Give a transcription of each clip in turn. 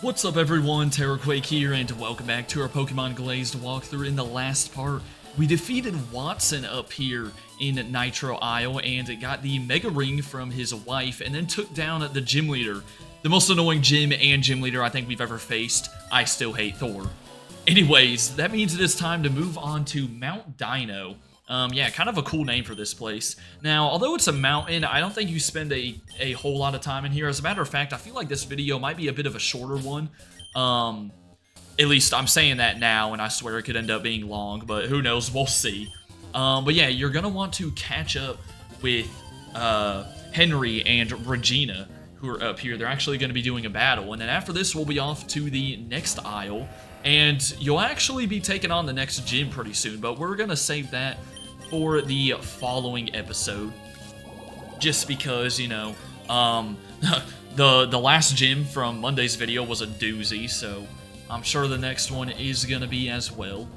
What's up everyone, Terraquake here, and welcome back to our Pokemon Glazed walkthrough. In the last part, we defeated Watson up here in Nitro Isle and got the Mega Ring from his wife, and then took down the gym leader. The most annoying gym and gym leader I think we've ever faced. I still hate Thor. Anyways, that means it is time to move on to Mount Dyno. Yeah, kind of a cool name for this place. Now, although it's a mountain, I don't think you spend a whole lot of time in here. As a matter of fact, I feel like this video might be a bit of a shorter one. At least I'm saying that now, and I swear it could end up being long, but who knows, we'll see. But yeah, you're gonna want to catch up with Henry and Regina, who are up here. They're actually gonna be doing a battle, and then after this, we'll be off to the next isle, and you'll actually be taking on the next gym pretty soon, but we're gonna save that for the following episode, just because, you know, the last gym from Monday's video was a doozy, so I'm sure the next one is gonna be as well.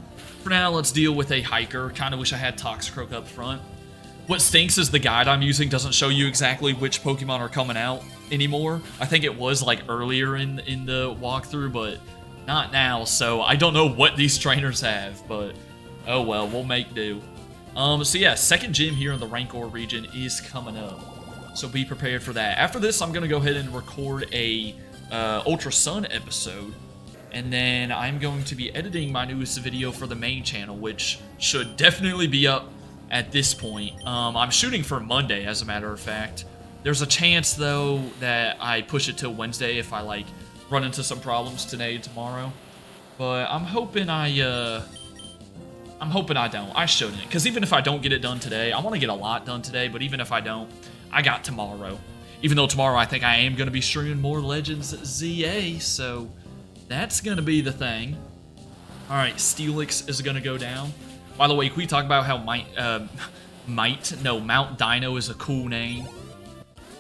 For now, let's deal with a hiker. Kind of wish I had Toxicroak up front. What stinks is the guide I'm using doesn't show you exactly which Pokemon are coming out anymore. I think it was like earlier in the walkthrough, but not now, so I don't know what these trainers have, but oh well, we'll make do. So yeah, second gym here in the Rancor region is coming up, so be prepared for that. After this, I'm gonna go ahead and record a Ultra Sun episode, and then I'm going to be editing my newest video for the main channel, which should definitely be up at this point. I'm shooting for Monday, as a matter of fact. There's a chance though that I push it till Wednesday if I like run into some problems today and tomorrow, but I'm hoping I don't. I shouldn't, because even if I don't get it done today, I want to get a lot done today, but even if I don't, I got tomorrow. Even though tomorrow I think I am going to be streaming more Legends ZA, so that's going to be the thing. Alright, Steelix is going to go down. By the way, can we talk about how Mount Dyno is a cool name?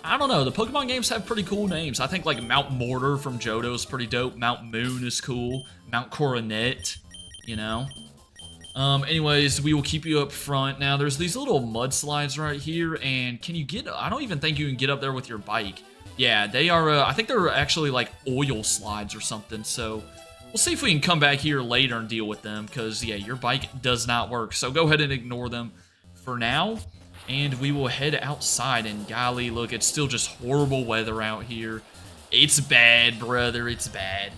I don't know, the Pokemon games have pretty cool names. I think like Mount Mortar from Johto is pretty dope. Mount Moon is cool. Mount Coronet, you know? Anyways, we will keep you up front. Now, there's these little mudslides right here, and can you get... I don't even think you can get up there with your bike. Yeah, they are... I think they're actually like oil slides or something, so we'll see if we can come back here later and deal with them, because, yeah, your bike does not work. So go ahead and ignore them for now, and we will head outside, and golly, look, it's still just horrible weather out here. It's bad, brother, it's bad.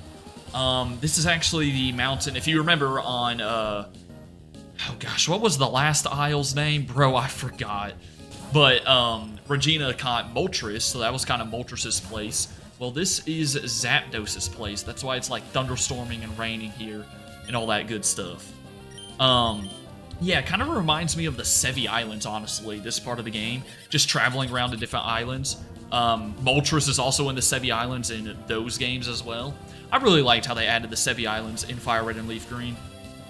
This is actually the mountain... If you remember on, oh gosh, what was the last isle's name? Bro, I forgot. But Regina caught Moltres, so that was kind of Moltres' place. Well, this is Zapdos' place. That's why it's like thunderstorming and raining here and all that good stuff. Yeah, it kind of reminds me of the Sevi Islands, honestly, this part of the game. Just traveling around to different islands. Moltres is also in the Sevi Islands in those games as well. I really liked how they added the Sevi Islands in Fire Red and Leaf Green.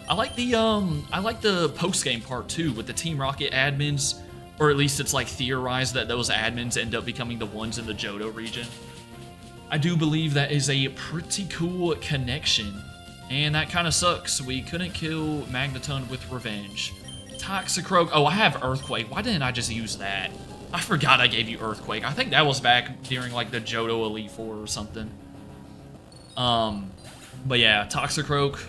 I like the post-game part too, with the Team Rocket admins, or at least it's like theorized that those admins end up becoming the ones in the Johto region. I do believe that is a pretty cool connection, and that kind of sucks. We couldn't kill Magneton with Revenge. Toxicroak, oh, I have Earthquake. Why didn't I just use that? I forgot I gave you Earthquake. I think that was back during like the Johto Elite Four or something. But yeah, Toxicroak.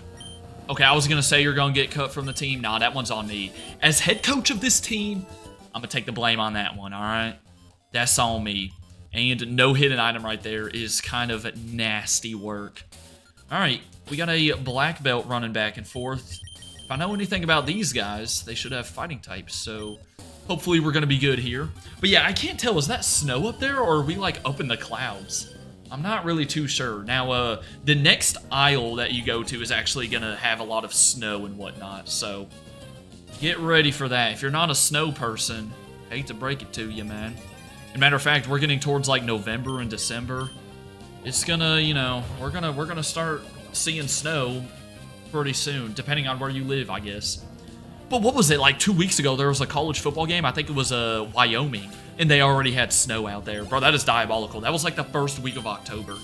Okay, I was going to say you're going to get cut from the team. Nah, that one's on me. As head coach of this team, I'm going to take the blame on that one, all right? That's on me. And no hidden item right there is kind of nasty work. All right, we got a black belt running back and forth. If I know anything about these guys, they should have fighting types, so hopefully we're going to be good here. But yeah, I can't tell, is that snow up there, or are we like up in the clouds? I'm not really too sure. Now, the next isle that you go to is actually going to have a lot of snow and whatnot, so get ready for that. If you're not a snow person, hate to break it to you, man. As a matter of fact, we're getting towards like November and December. It's gonna, you know, we're gonna start seeing snow pretty soon, depending on where you live, I guess. But what was it, like 2 weeks ago, there was a college football game, I think it was Wyoming, and they already had snow out there. Bro, that is diabolical. That was like the first week of October.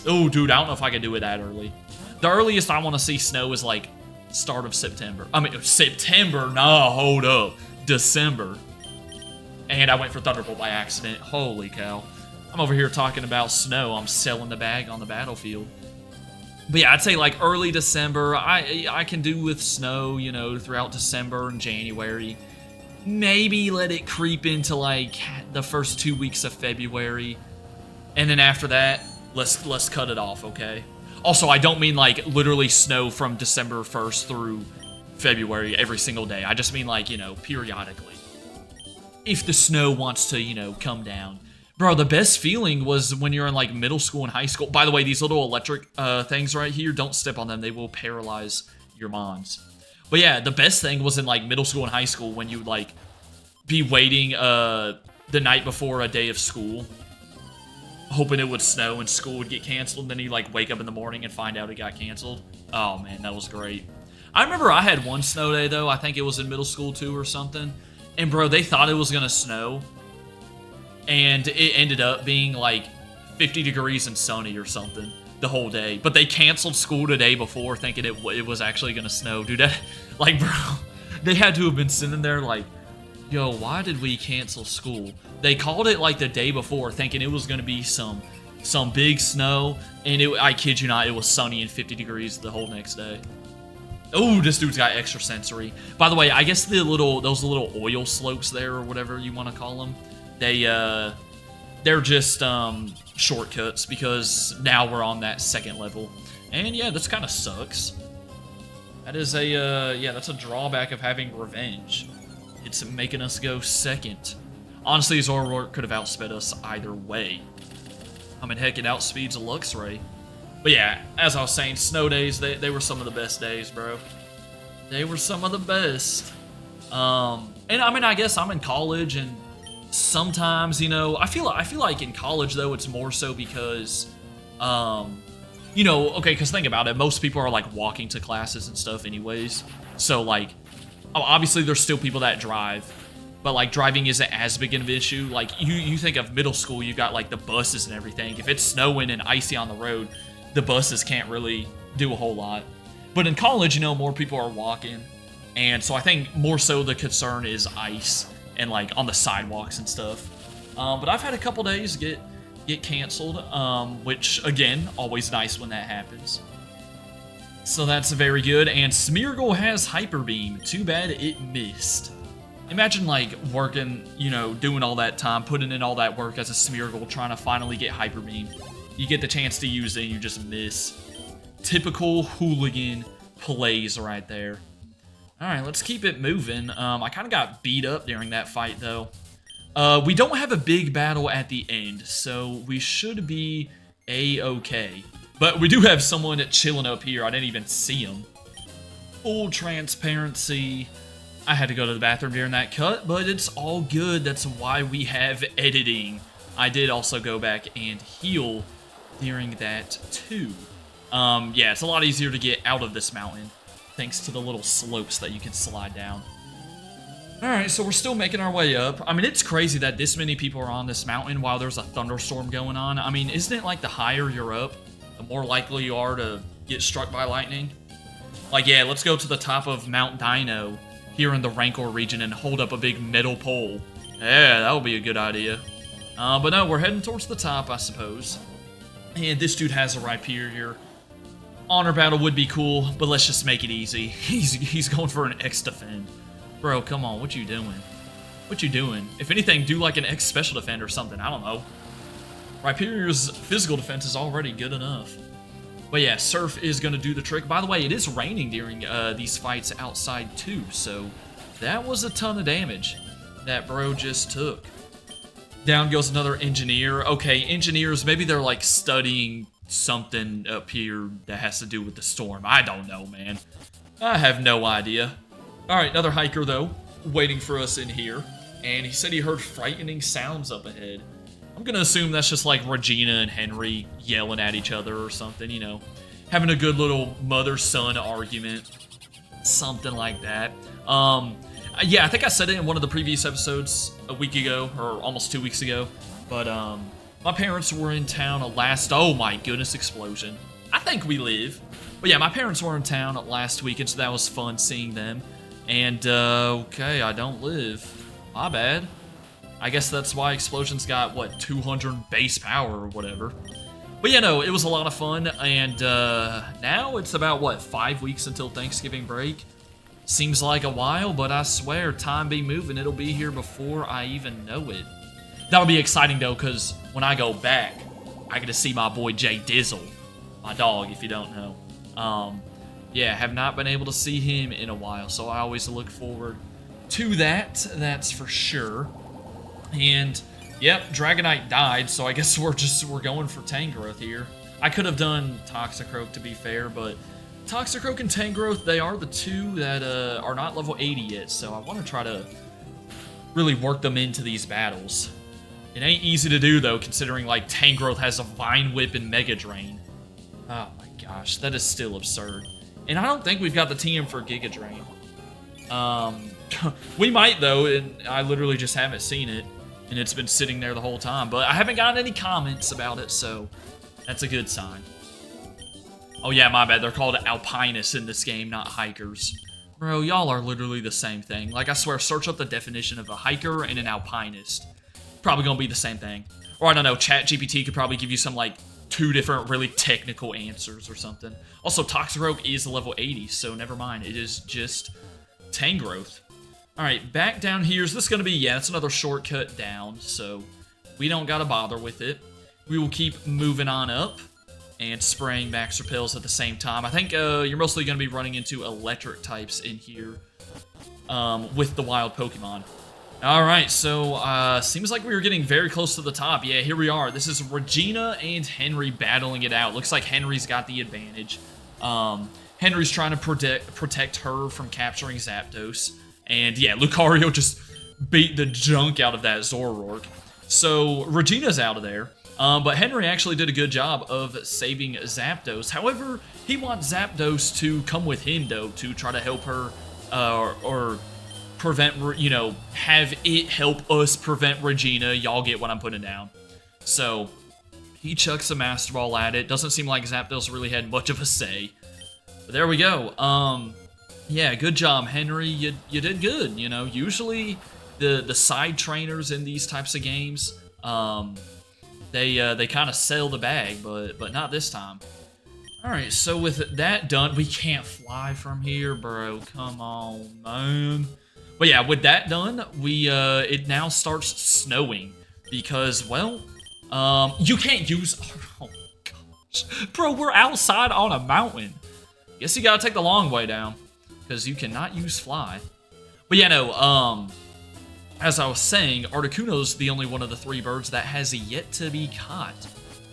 Oh, dude, I don't know if I could do it that early. The earliest I want to see snow is like start of September. I mean, September? Nah, hold up. December. And I went for Thunderbolt by accident. Holy cow. I'm over here talking about snow. I'm selling the bag on the battlefield. But yeah, I'd say like early December. I can do with snow, you know, throughout December and January. Maybe let it creep into like the first 2 weeks of February, and then after that, let's cut it off, okay? Also, I don't mean like literally snow from December 1st through February every single day. I just mean like, you know, periodically. If the snow wants to, you know, come down. Bro, the best feeling was when you're in like middle school and high school. By the way, these little electric things right here, don't step on them. They will paralyze your mons. But yeah, the best thing was in like middle school and high school when you would like be waiting the night before a day of school, hoping it would snow and school would get canceled, and then you like wake up in the morning and find out it got canceled. Oh man, that was great. I remember I had one snow day though. I think it was in middle school too or something. And bro, they thought it was gonna snow, and it ended up being like 50 degrees and sunny or something the whole day. But they canceled school the day before thinking it was actually gonna snow. Dude, that, like bro, they had to have been sitting there like, yo, why did we cancel school? They called it like the day before thinking it was gonna be some big snow, and I kid you not, it was sunny and 50 degrees the whole next day. Oh, this dude's got extra sensory. By the way, I guess those little oil slopes there, or whatever you want to call them, they're just shortcuts, because now we're on that second level. And yeah, this kind of sucks. That is yeah, that's a drawback of having revenge. It's making us go second. Honestly, Zoroark could have outsped us either way. I mean, heck, it outspeeds a Luxray. But yeah, as I was saying, snow days, they were some of the best days, bro. They were some of the best. And I mean, I guess I'm in college, and sometimes, you know, I feel like in college though, it's more so because, you know, okay, because think about it, most people are like walking to classes and stuff, anyways. So like, obviously there's still people that drive, but like driving isn't as big of an issue. Like you think of middle school, you got like the buses and everything. If it's snowing and icy on the road, the buses can't really do a whole lot. But in college, you know, more people are walking. And so I think more so the concern is ice and like on the sidewalks and stuff. But I've had a couple days get canceled, which again, always nice when that happens. So that's very good. And Smeargle has Hyper Beam. Too bad it missed. Imagine like working, you know, doing all that time, putting in all that work as a Smeargle, trying to finally get Hyper Beam. You get the chance to use it and you just miss. Typical hooligan plays right there. Alright, let's keep it moving. I kind of got beat up during that fight though. We don't have a big battle at the end, so we should be a-okay. But we do have someone chilling up here. I didn't even see him. Full transparency. I had to go to the bathroom during that cut, but it's all good. That's why we have editing. I did also go back and heal during that too. Yeah, it's a lot easier to get out of this mountain thanks to the little slopes that you can slide down. Alright, so we're still making our way up. I mean, it's crazy that this many people are on this mountain while there's a thunderstorm going on. I mean, isn't it like the higher you're up, the more likely you are to get struck by lightning? Like, yeah, let's go to the top of Mount Dyno here in the Rancor region and hold up a big metal pole. Yeah, that would be a good idea. But no, we're heading towards the top, I suppose. And this dude has a Rhyperior. Honor battle would be cool, but let's just make it easy. He's going for an X defend. Bro, come on, what you doing? What you doing? If anything, do like an X special defend or something, I don't know. Rhyperior's physical defense is already good enough. But yeah, Surf is going to do the trick. By the way, it is raining during these fights outside too, so that was a ton of damage that bro just took. Down goes another engineer. Okay, engineers, maybe they're like studying something up here that has to do with the storm. I don't know, man. I have no idea. Alright, another hiker though, waiting for us in here. And he said he heard frightening sounds up ahead. I'm gonna assume that's just like Regina and Henry yelling at each other or something, you know. Having a good little mother-son argument. Something like that. Yeah, I think I said it in one of the previous episodes a week ago, or almost 2 weeks ago. But, my parents were in town last... Oh my goodness, explosion. I think we live. But yeah, my parents were in town last week, and so that was fun seeing them. And, okay, I don't live. My bad. I guess that's why Explosion's got, what, 200 base power or whatever. But But yeah, no, it was a lot of fun, and now it's about, what, 5 weeks until Thanksgiving break? Seems like a while, but I swear, time be moving. It'll be here before I even know it. That'll be exciting, though, because when I go back, I get to see my boy Jay Dizzle, my dog, if you don't know. Yeah, have not been able to see him in a while, so I always look forward to that, that's for sure. And yep, Dragonite died, so I guess we're going for Tangrowth here. I could have done Toxicroak, to be fair, but Toxicroak and Tangrowth, they are the two that are not level 80 yet, so I want to try to really work them into these battles. It ain't easy to do, though, considering, like, Tangrowth has a Vine Whip and Mega Drain. Oh my gosh, that is still absurd. And I don't think we've got the TM for Giga Drain. We might, though, and I literally just haven't seen it. And it's been sitting there the whole time. But I haven't gotten any comments about it, so that's a good sign. Oh yeah, my bad. They're called Alpinists in this game, not hikers. Bro, y'all are literally the same thing. Like, I swear, search up the definition of a hiker and an alpinist. Probably gonna be the same thing. Or, I don't know, ChatGPT could probably give you some, like, 2 different really technical answers or something. Also, Toxicroak is level 80, so never mind. It is just Tangrowth. Alright, back down here. So this is going to be, yeah, it's another shortcut down, so we don't got to bother with it. We will keep moving on up and spraying Max Repels at the same time. I think you're mostly going to be running into electric types in here with the wild Pokemon. Alright, so seems like we were getting very close to the top. Yeah, here we are. This is Regina and Henry battling it out. Looks like Henry's got the advantage. Henry's trying to protect her from capturing Zapdos. And yeah, Lucario just beat the junk out of that Zoroark. So Regina's out of there. But Henry actually did a good job of saving Zapdos. However, he wants Zapdos to come with him, though, to try to help her or prevent, you know, have it help us prevent Regina. Y'all get what I'm putting down. So he chucks a Master Ball at it. Doesn't seem like Zapdos really had much of a say. But there we go. Yeah, good job, Henry. You did good. You know, usually the side trainers in these types of games, they kind of sell the bag, but not this time. All right, so with that done, we can't fly from here, bro. Come on, man. But yeah, with that done, it now starts snowing because, well, you can't use. Oh my gosh, bro, we're outside on a mountain. Guess you gotta take the long way down, because you cannot use fly. But yeah, no, as I was saying, Articuno's the only one of the 3 birds that has yet to be caught.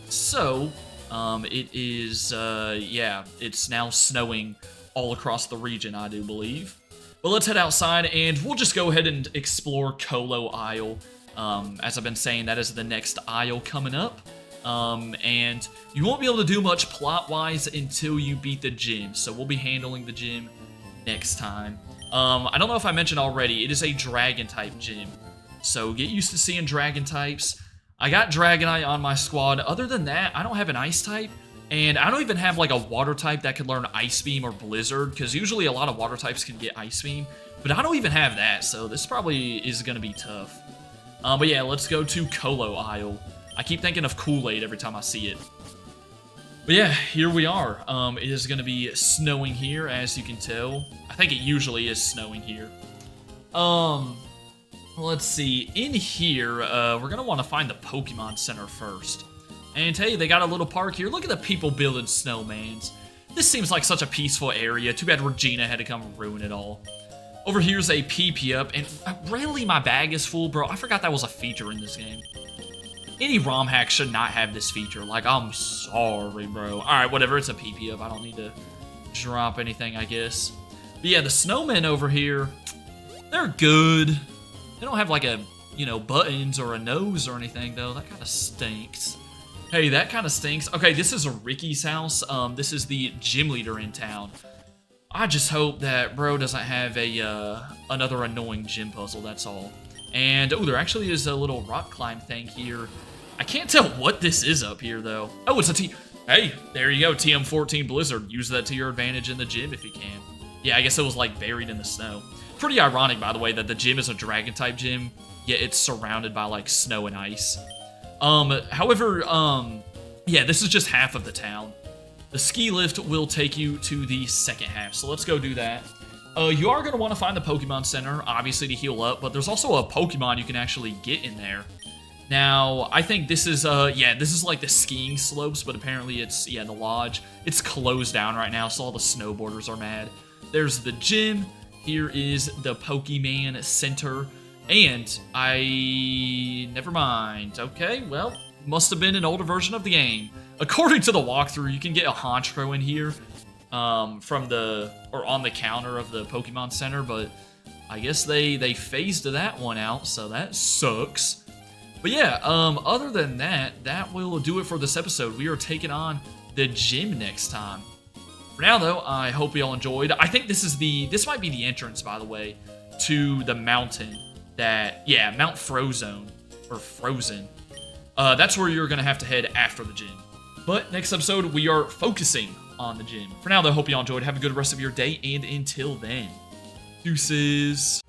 So, it is, yeah, it's now snowing all across the region, I do believe. But let's head outside, and we'll just go ahead and explore Colo Isle. As I've been saying, that is the next isle coming up. And you won't be able to do much plot-wise until you beat the gym, so we'll be handling the gym next time. I don't know if I mentioned already, it is a Dragon-type gym, so get used to seeing Dragon types. I got Dragonite on my squad. Other than that, I don't have an Ice-type, and I don't even have like a Water-type that could learn Ice Beam or Blizzard, because usually a lot of Water types can get Ice Beam, but I don't even have that, so this probably is going to be tough. But yeah, let's go to Colo Isle. I keep thinking of Kool-Aid every time I see it. But yeah, here we are. It is going to be snowing here, as you can tell. I think it usually is snowing here. Let's see. In here, we're going to want to find the Pokemon Center first. And hey, they got a little park here. Look at the people building snowmans. This seems like such a peaceful area. Too bad Regina had to come ruin it all. Over here's a PP up, and rarely my bag is full, bro. I forgot that was a feature in this game. Any ROM hack should not have this feature. Like, I'm sorry, bro. Alright, whatever. It's a PP up. I don't need to drop anything, I guess. But yeah, the snowmen over here, they're good. They don't have, like, a, you know, buttons or a nose or anything, though. That kind of stinks. Hey, that kind of stinks. Okay, this is Ricky's house. This is the gym leader in town. I just hope that bro doesn't have a another annoying gym puzzle, that's all. And, oh, there actually is a little rock climb thing here. I can't tell what this is up here, though. Oh, it's a Hey, there you go, TM14 Blizzard. Use that to your advantage in the gym if you can. Yeah, I guess it was, like, buried in the snow. Pretty ironic, by the way, that the gym is a Dragon-type gym, yet it's surrounded by, like, snow and ice. However, Yeah, this is just half of the town. The ski lift will take you to the second half, so let's go do that. You are going to want to find the Pokemon Center, obviously, to heal up, but there's also a Pokemon you can actually get in there. Now, I think this is, this is like the skiing slopes, but apparently it's, the lodge. It's closed down right now, so all the snowboarders are mad. There's the gym. Here is the Pokemon Center. And never mind. Okay, well, must have been an older version of the game. According to the walkthrough, you can get a Honchkrow in here on the counter of the Pokemon Center, but I guess they phased that one out, so that sucks. But yeah, other than that, that will do it for this episode. We are taking on the gym next time. For now, though, I hope you all enjoyed. I think this might be the entrance, by the way, to the mountain Mount Frozone, or Frozen. That's where you're going to have to head after the gym. But next episode, we are focusing on the gym. For now, though, hope you all enjoyed. Have a good rest of your day, and until then, deuces.